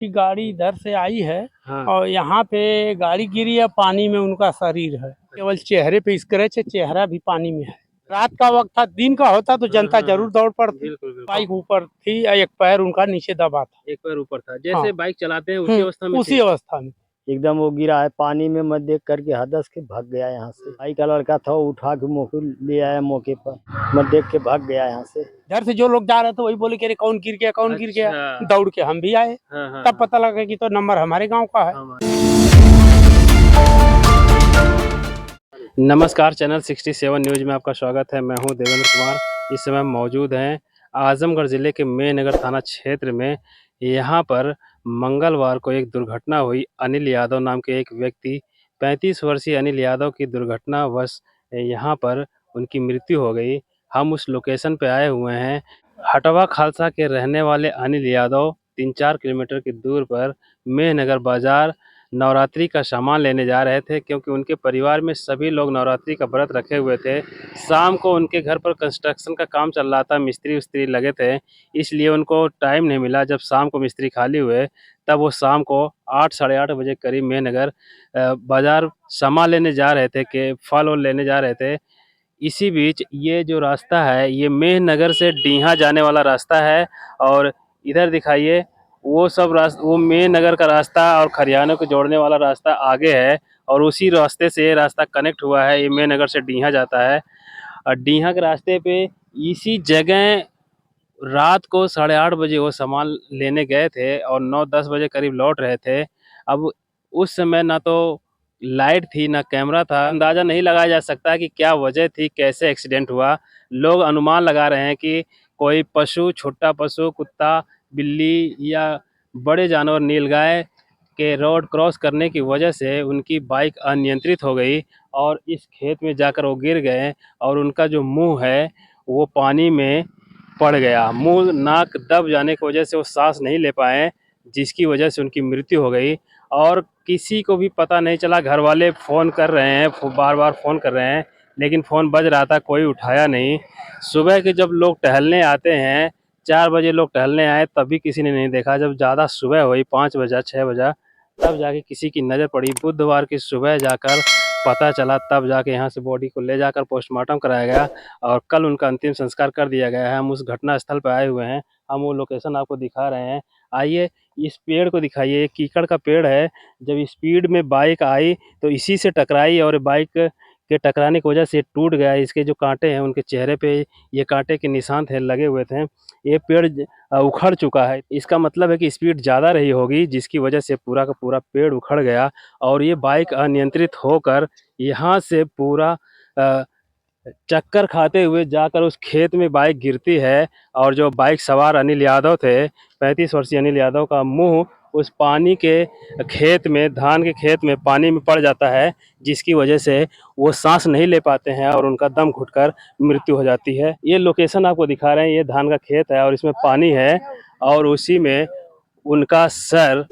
कि गाड़ी इधर से आई है। हाँ। और यहाँ पे गाड़ी गिरी है, पानी में उनका शरीर है, केवल चेहरे पे स्क्रैच है, चेहरा भी पानी में है। रात का वक्त था, दिन का होता तो जनता जरूर दौड़ पड़ती। बिल्कुल बिल्कुल। बाइक ऊपर थी, एक पैर उनका नीचे दबा था। एक पैर ऊपर था, जैसे बाइक चलाते हैं उसी अवस्था में उसी थे। अवस्था में एकदम वो गिरा है पानी में, मैं देख करके हदस के भाग गया यहाँ से। भाई का लड़का था, वो उठा के मौके ले आया, मौके पर मैं देख के भाग गया यहाँ से। घर से जो लोग जा रहे थे वही बोले कि अरे कौन गिर गया, कौन गिर गया। अच्छा। दौड़ के हम भी आए। हाँ, तब पता लगा कि तो नंबर हमारे गांव का है। नमस्कार, चैनल 67 न्यूज में आपका स्वागत है। मैं हूं देवेंद्र कुमार। इस समय हम मौजूद हैं आजमगढ़ जिले के मेहनगर थाना क्षेत्र में। यहां पर मंगलवार को एक दुर्घटना हुई। अनिल यादव नाम के एक व्यक्ति, 35 वर्षीय अनिल यादव की दुर्घटनावश यहां पर उनकी मृत्यु हो गई। हम उस लोकेशन पे आए हुए हैं। हटवा खालसा के रहने वाले अनिल यादव 3-4 किलोमीटर की दूर पर मेहनगर बाजार नवरात्रि का सामान लेने जा रहे थे, क्योंकि उनके परिवार में सभी लोग नवरात्रि का व्रत रखे हुए थे। शाम को उनके घर पर कंस्ट्रक्शन का काम चल रहा था, मिस्त्री उस्त्री लगे थे, इसलिए उनको टाइम नहीं मिला। जब शाम को मिस्त्री खाली हुए तब वो शाम को 8 साढ़े 8 बजे करीब मेहनगर बाजार सामान लेने जा रहे थे, के फल और लेने जा रहे थे। इसी बीच ये जो रास्ता है ये मेहनगर से डीहा जाने वाला रास्ता है। और इधर दिखाइए, वो सब रास्ता, वो मेहनगर का रास्ता और खरियानों को जोड़ने वाला रास्ता आगे है, और उसी रास्ते से ये रास्ता कनेक्ट हुआ है। ये मेहनगर से डीहा जाता है। और डीहा के रास्ते पे इसी जगह रात को 8:30 बजे वो सामान लेने गए थे और 9-10 बजे करीब लौट रहे थे। अब उस समय ना तो लाइट थी ना कैमरा था, अंदाज़ा नहीं लगाया जा सकता कि क्या वजह थी, कैसे एक्सीडेंट हुआ। लोग अनुमान लगा रहे हैं कि कोई पशु, छोटा पशु, कुत्ता, बिल्ली या बड़े जानवर नीलगाय के रोड क्रॉस करने की वजह से उनकी बाइक अनियंत्रित हो गई और इस खेत में जाकर वो गिर गए। और उनका जो मुँह है वो पानी में पड़ गया। मुँह नाक दब जाने की वजह से वो सांस नहीं ले पाए, जिसकी वजह से उनकी मृत्यु हो गई। और किसी को भी पता नहीं चला। घर वाले फ़ोन कर रहे हैं, बार बार फ़ोन कर रहे हैं, लेकिन फ़ोन बज रहा था, कोई उठाया नहीं। सुबह के जब लोग टहलने आते हैं, 4 बजे लोग टहलने आए, तभी किसी ने नहीं देखा। जब ज़्यादा सुबह हुई, 5 बजा 6 बजा, तब जाके किसी की नज़र पड़ी। बुधवार की सुबह जाकर पता चला, तब जाके यहाँ से बॉडी को ले जाकर पोस्टमार्टम कराया गया और कल उनका अंतिम संस्कार कर दिया गया है। हम उस घटना स्थल पर आए हुए हैं, हम वो लोकेशन आपको दिखा रहे हैं। आइए इस पेड़ को दिखाइए, ये कीकड़ का पेड़ है। जब स्पीड में बाइक आई तो इसी से टकराई और बाइक के टकराने की वजह से टूट गया। इसके जो कांटे हैं उनके चेहरे पे ये कांटे के निशान थे, लगे हुए थे। ये पेड़ उखड़ चुका है। इसका मतलब है कि स्पीड ज़्यादा रही होगी, जिसकी वजह से पूरा का पूरा पेड़ उखड़ गया और ये बाइक अनियंत्रित होकर यहाँ से पूरा चक्कर खाते हुए जाकर उस खेत में बाइक गिरती है। और जो बाइक सवार अनिल यादव थे, 35 वर्षीय अनिल यादव का मुंह उस पानी के खेत में, धान के खेत में पानी में पड़ जाता है, जिसकी वजह से वो सांस नहीं ले पाते हैं और उनका दम घुटकर मृत्यु हो जाती है। ये लोकेशन आपको दिखा रहे हैं, ये धान का खेत है और इसमें पानी है और उसी में उनका सर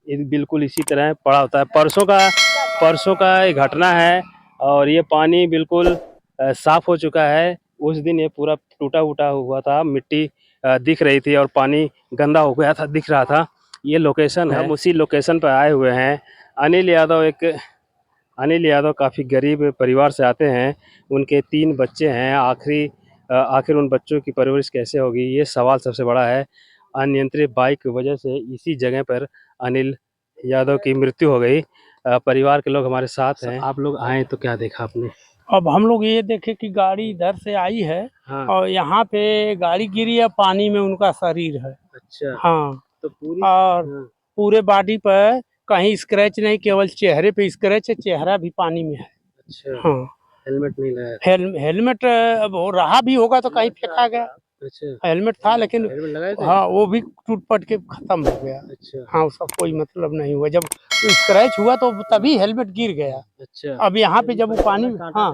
बिल्कुल इसी तरह पड़ा होता है। परसों का ये घटना है और ये पानी बिल्कुल साफ हो चुका है। उस दिन ये पूरा टूटा फूटा हुआ था, मिट्टी दिख रही थी और पानी गंदा हो गया था, दिख रहा था। ये लोकेशन है, हम उसी लोकेशन पर आए हुए हैं। अनिल यादव काफ़ी गरीब परिवार से आते हैं। उनके 3 बच्चे हैं। आखिर उन बच्चों की परवरिश कैसे होगी, ये सवाल सबसे बड़ा है। अनियंत्रित बाइक की वजह से इसी जगह पर अनिल यादव की मृत्यु हो गई। परिवार के लोग हमारे साथ हैं। आप लोग आए तो क्या देखा आपने? अब हम लोग ये देखे कि गाड़ी इधर से आई है। हाँ। और यहाँ पे गाड़ी गिरी है, पानी में उनका शरीर है। अच्छा। हाँ। तो पूरी और हाँ। पूरे बॉडी पर कहीं स्क्रैच नहीं, केवल चेहरे पे स्क्रैच है, चेहरा भी पानी में है। अच्छा। हाँ। हेलमेट नहीं लगाया? हेलमेट अब वो रहा भी होगा तो कहीं फेंका गया। अच्छा। हेलमेट था लेकिन हेलमेट लगाए थे? हाँ, वो भी टूट पट के खत्म हो गया। अच्छा। हाँ, उसका कोई मतलब नहीं हुआ। जब स्क्रैच हुआ तो तभी हेलमेट गिर गया। अच्छा। अब यहाँ पे जब वो पानी में हाँ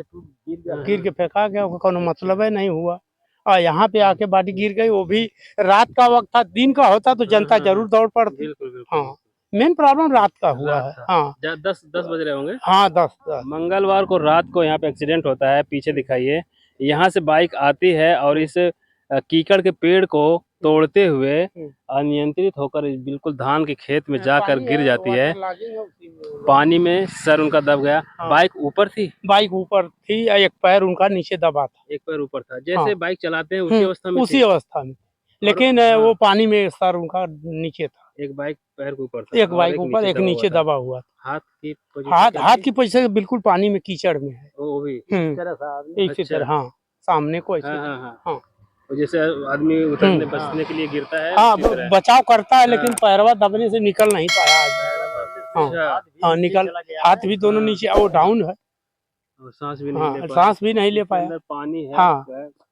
गिर के फेंका गया, उसका कोनो मतलब है नहीं हुआ। और यहाँ पे आके बॉडी गिर गई, वो भी रात का वक्त था, दिन का होता तो जनता जरूर दौड़ पड़ती। बिल्कुल बिल्कुल। हाँ, मेन प्रॉब्लम रात का हुआ है। हाँ 10 बज रहे होंगे। हाँ 10 मंगलवार को रात को यहाँ पे एक्सीडेंट होता है। पीछे दिखाइए, यहाँ से बाइक आती है और इस कीकड़ के पेड़ को तोड़ते हुए अनियंत्रित होकर बिल्कुल धान के खेत में जाकर गिर जाती है। पानी में सर उनका दब गया। हाँ। बाइक ऊपर थी? बाइक ऊपर थी, एक पैर उनका नीचे दबा था। एक पैर ऊपर था। जैसे हाँ। बाइक चलाते हैं उसी अवस्था में उसी थी? अवस्था में, लेकिन हाँ। वो पानी में सर उनका नीचे था। एक बाइक पैर के ऊपर था एक और बाइक ऊपर, एक नीचे था। दबा हुआ था। हाथ की पोजीशन हाथ क्या हाथ थी? की पोजीशन बिल्कुल पानी में, कीचड़ में है। वो भी इसी अच्छा। तरह, हाँ, सामने को ऐसे। हाँ हाँ हाँ। हाँ। और जैसे आदमी उतरने बचने के लिए गिरता है हाँ, उसी तरह। बचाव करता है, लेकिन हाँ। पैरवा दबने से निकल नहीं पाया आदमी। हाँ, अच्छा। हाँ, निकल, हाथ भी दोनों हाँ। नीचे, वो डाउन है। और सांस भी नहीं ले हाँ, पाया। सांस भी नहीं ले इसके पाया। अंदर पानी है। हाँ।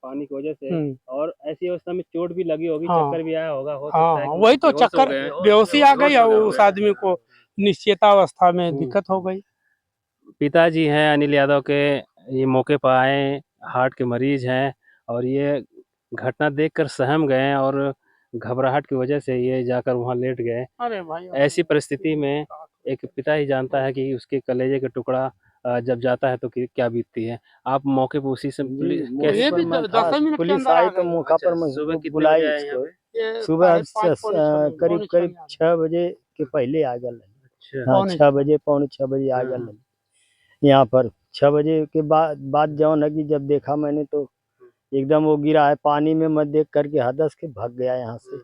पानी की वजह से और ऐसी अवस्था में चोट भी लगी होगी, हाँ। चक्कर भी आया होगा, हो सकता हाँ, है कि वही तो बेहोश हो चक्कर, गए। बेहोशी आ गई और बेहोश हो उस गए। आदमी को निश्चेतावस्था में दिक्कत हो गई। पिताजी हैं अनिल यादव के, ये मौके पर आए, हार्ट के मरीज हैं और ये घटना देखकर सहम गए और घबराहट की वजह से ये जाकर वहां लेट गए। अरे भाई, ऐसी परिस्थिति में एक पिता ही जानता है कि उसके कलेजे का टुकड़ा जब जाता है तो क्या बीतती है। आप मौके पर उसी से ये भी 10 मिनट के पुलिस अंदर आ आई तो गई। मौका पर सुबह कितने बुलाई बजे आए यहाँ इसको। पे? ये सुबह 5:30 पौने 6 करीब करीब 6 बजे के पहले आ गए। अच्छा। हाँ, पौने 6 बजे, पौने 6 बजे आ हाँ। गए यहाँ पर। 6 बजे के बाद जौन है कि जब देखा मैंने तो एकदम वो गिरा है पानी में, मैं देख करके हदस के भाग गया यहाँ से।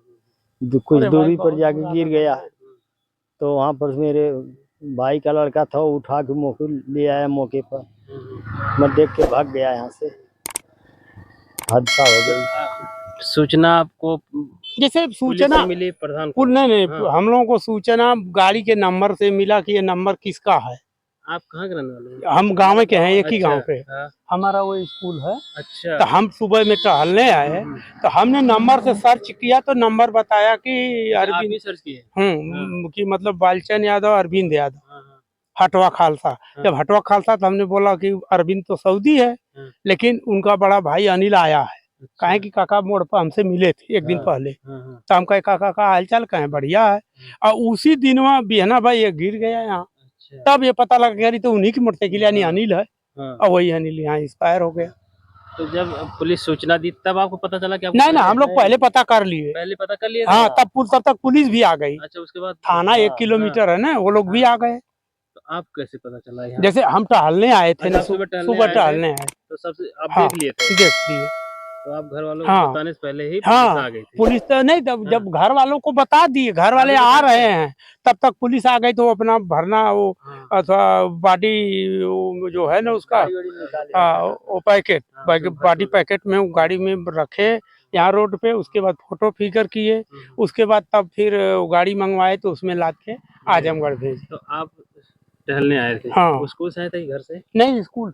कुछ अरे भाई, दूरी पर बहुत जाके बुरा गिर लगा। गया। तो वहाँ पर मेरे भाई का लड़का था, वो उठा के मौके ले आया मौके पर। मैं देख के भाग गया यहाँ से, हादसा हो गई। सूचना आपको जैसे पुलिस सूचना से मिली प्रधान को? नहीं, हाँ। हम लोगों को सूचना गाड़ी के नंबर से मिला कि ये नंबर किसका है। आप कहाँ के रहने वाले हैं? हम गाँव के हैं, एक ही अच्छा। गांव के। हाँ। हमारा वो स्कूल है। अच्छा। तो हम सुबह में टहलने आए, तो हमने नंबर से सर्च किया तो नंबर बताया कि आप अरविंद, भी सर्च किए? कि मतलब बालचंद यादव, अरविंद यादव, हाँ, हाँ। हटवा खालसा। जब हटवा खालसा तो हमने बोला कि अरविंद तो सऊदी है, लेकिन उनका बड़ा भाई अनिल आया है। कहे कि काका मोड़ पर हमसे मिले थे एक दिन पहले। हाँ। तो हम कहे काका का हालचाल कहे बढ़िया है। और उसी दिन वहाँ बिहना भाई ये गिर गया यहाँ। अच्छा। तब ये पता लगा यार तो उन्हीं की मोटरसाइकिल यानी अनिल है। हाँ। और वही अनिल यहाँ एक्सपायर हो गया। तो जब पुलिस सूचना दी तब आपको पता चला कि नहीं ना, हम लोग पहले पता कर लिए। पहले पता कर लिए? हाँ, तब तक पुलिस भी आ गई। अच्छा, उसके बाद थाना 1 किलोमीटर है ना, वो लोग भी आ गए। तो आप कैसे पता चला यहाँ? जैसे हम टहलने आए थे ना, अच्छा, सुबह टहलने आए, तो सबसे आप हाँ, देख लिए थे? देख लिए। तो आप घर वालों को हाँ। बताने से पहले ही पुलिस आ हाँ, गई थी? पुलिस तो नहीं, जब घर वालों को बता दिए, घर वाले आ रहे हैं, तब तक पुलिस आ गई। तो वो अपना भरना, वो अथवा बॉडी जो है ना उसका, वो पैकेट बॉडी पैकेट में वो गाड़ी में रखे यहाँ रोड पे। उसके बाद फोटो फिगर किए, उसके बाद तब फिर गाड़ी मंगवाए तो उसमें लाद के आजमगढ़ भेजे। तो आप टहलने आए थे? हाँ। स्कूल से आए थे, घर से? नहीं, स्कूल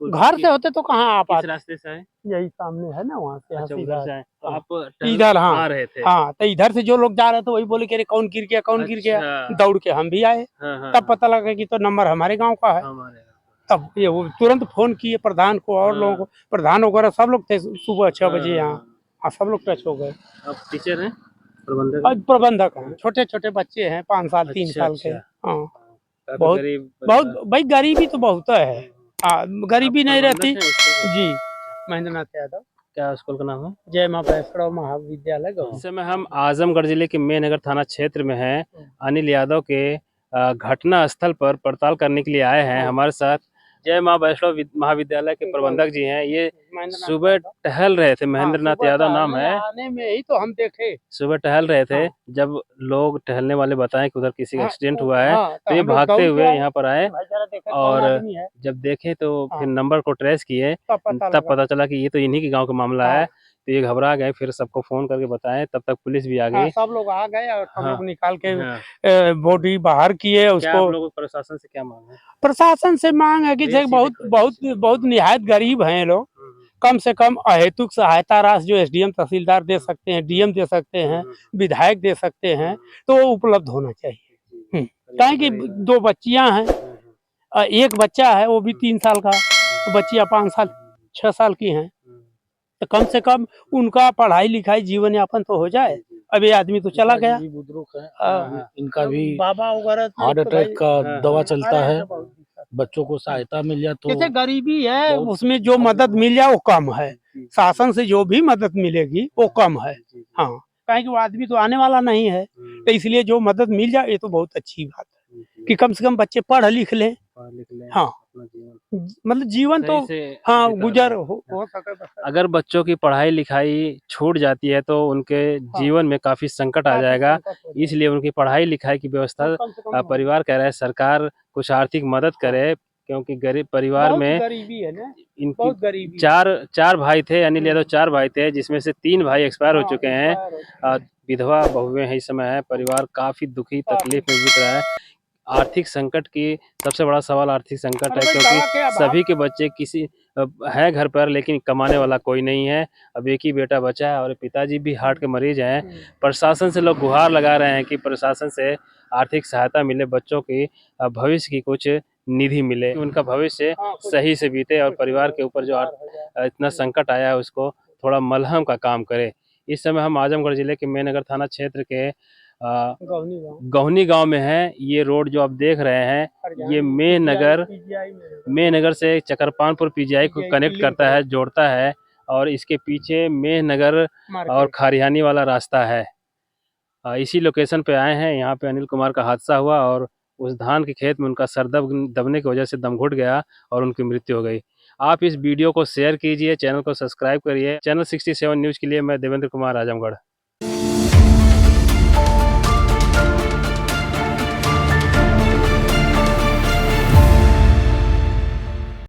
घर से होते तो कहाँ आप किस आते। रास्ते से आए? यही सामने है ना, वहाँ से। अच्छा, सीधा उधर से आए। तो हाँ। आप इधर, हाँ, आ रहे थे? हाँ, तो इधर से जो लोग जा रहे थे वही बोले कि अरे कौन गिर गया, कौन गिर गया। अच्छा। दौड़ के हम भी आए। हाँ। तब पता लगा कि तो नंबर हमारे गांव का है। हमारे तब ये वो तुरंत फोन किए प्रधान को और लोगों को। प्रधान वगैरह सब लोग थे सुबह 6 बजे यहाँ। हाँ, सब लोग टच हो गए। आप टीचर हैं? प्रबंधक? आज प्रबंधक हैं। छोटे छोटे बच्चे हैं, 5 साल 3 साल के। हाँ, बहुत भाई गरीबी तो बहुत है। हाँ, गरीबी नहीं रहती जी। महेंद्रनाथ यादव। क्या स्कूल का नाम है? जय माँ वैष्णव महाविद्यालय। इस समय हम आजमगढ़ जिले के मेनगर थाना क्षेत्र में हैं। अनिल यादव के घटना स्थल पर पड़ताल करने के लिए आए हैं। हमारे साथ जय माँ वैष्णव महाविद्यालय के प्रबंधक जी हैं। ये सुबह टहल रहे थे, महेंद्रनाथ यादव नाम है। आने में ही तो हम देखे, सुबह टहल रहे थे। जब लोग टहलने वाले बताएं कि उधर किसी का एक्सीडेंट हुआ है, तो ये भागते हुए यहाँ पर आए और जब देखे तो फिर नंबर को ट्रेस किए, तब पता चला कि ये तो इन्हीं के गांव का मामला है। तो ये घबरा गए, फिर सबको फोन करके बताएं, तब तक पुलिस भी आ गई। सब लोग आ गए और हम लोग निकाल के बॉडी बाहर किए उसको। आप लोगों को प्रशासन से क्या मांग है? प्रशासन से मांग है कि बहुत निहायत गरीब हैं लोग, कम से कम अहेतुक सहायता राशि जो एसडीएम तहसीलदार दे सकते हैं, डीएम दे सकते हैं, विधायक दे सकते हैं, तो वो उपलब्ध होना चाहिए। कहें कि 2 बच्चियां हैं, एक बच्चा है वो भी 3 साल का, बच्चियां 5 साल 6 साल की हैं। तो कम से कम उनका पढ़ाई लिखाई जीवन यापन तो हो जाए। अब ये आदमी तो चला गया। इनका भी बाबा वगैरह हार्ट अटैक का दवा चलता है। बच्चों को सहायता मिल जाए तो जैसे गरीबी है, उसमें जो मदद मिल जाए वो कम है। शासन से जो भी मदद मिलेगी वो कम है। हाँ, काहे कि वो आदमी तो आने वाला नहीं है, तो इसलिए जो मदद मिल जाए ये तो बहुत अच्छी बात है कि कम से कम बच्चे पढ़ लिख लें। पढ़ लिख लें, हाँ। अपना जीवन मतलब जीवन तो सही से हाँ बिता गुजर पाएं। हो सके बस। अगर बच्चों की पढ़ाई लिखाई छूट जाती है तो उनके जीवन में काफी संकट आ काफी जाएगा, संकट हो जाएगा। इसलिए उनकी पढ़ाई लिखाई की व्यवस्था कम से कम परिवार कह रहा है सरकार कुछ आर्थिक मदद करे, क्योंकि गरीब परिवार बहुत में गरीबी है ना, इनकी बहुत गरीबी है। चार भाई थे, अनिल यादव 4 भाई थे, जिसमें से 3 भाई एक्सपायर हो हाँ, चुके हैं। एक्सपायर हो चुके हैं। विधवा बहुएं हैं इस समय है, परिवार काफी दुखी तकलीफ में बीत रहा है। आर्थिक संकट की सबसे बड़ा सवाल आर्थिक संकट अरे है, भाई दवा के क्योंकि अभाव सभी के बच्चे किसी है घर पर, लेकिन कमाने वाला कोई नहीं है। अब एक ही बेटा बचा है और पिताजी भी हार्ट के मरीज हैं। प्रशासन से लोग गुहार लगा रहे हैं कि प्रशासन से आर्थिक सहायता मिले, बच्चों की भविष्य की कुछ निधि मिले, उनका भविष्य हाँ, कुछ सही से बीते और कुछ परिवार के ऊपर जो सुधार हो जाए। इतना संकट आया है उसको थोड़ा मलहम का काम करे। इस समय हम आजमगढ़ जिले के मेनगर थाना क्षेत्र के गौनी गाँव, गौहनी गांव में है। ये रोड जो आप देख रहे हैं, ये मेनगर से चकरपानपुर पीजीआई को PGI कनेक्ट लिंक करता है, जोड़ता है, और इसके पीछे मेहनगर और मार्केट। खरियानी वाला रास्ता है। इसी लोकेशन पे आए हैं। यहाँ पे अनिल कुमार का हादसा हुआ और उस धान के खेत में उनका सर दबने की वजह से दम घुट गया और उनकी मृत्यु हो गई। आप इस वीडियो को शेयर कीजिए, चैनल को सब्सक्राइब करिए। चैनल 67 न्यूज़ के लिए मैं देवेंद्र कुमार, आजमगढ़।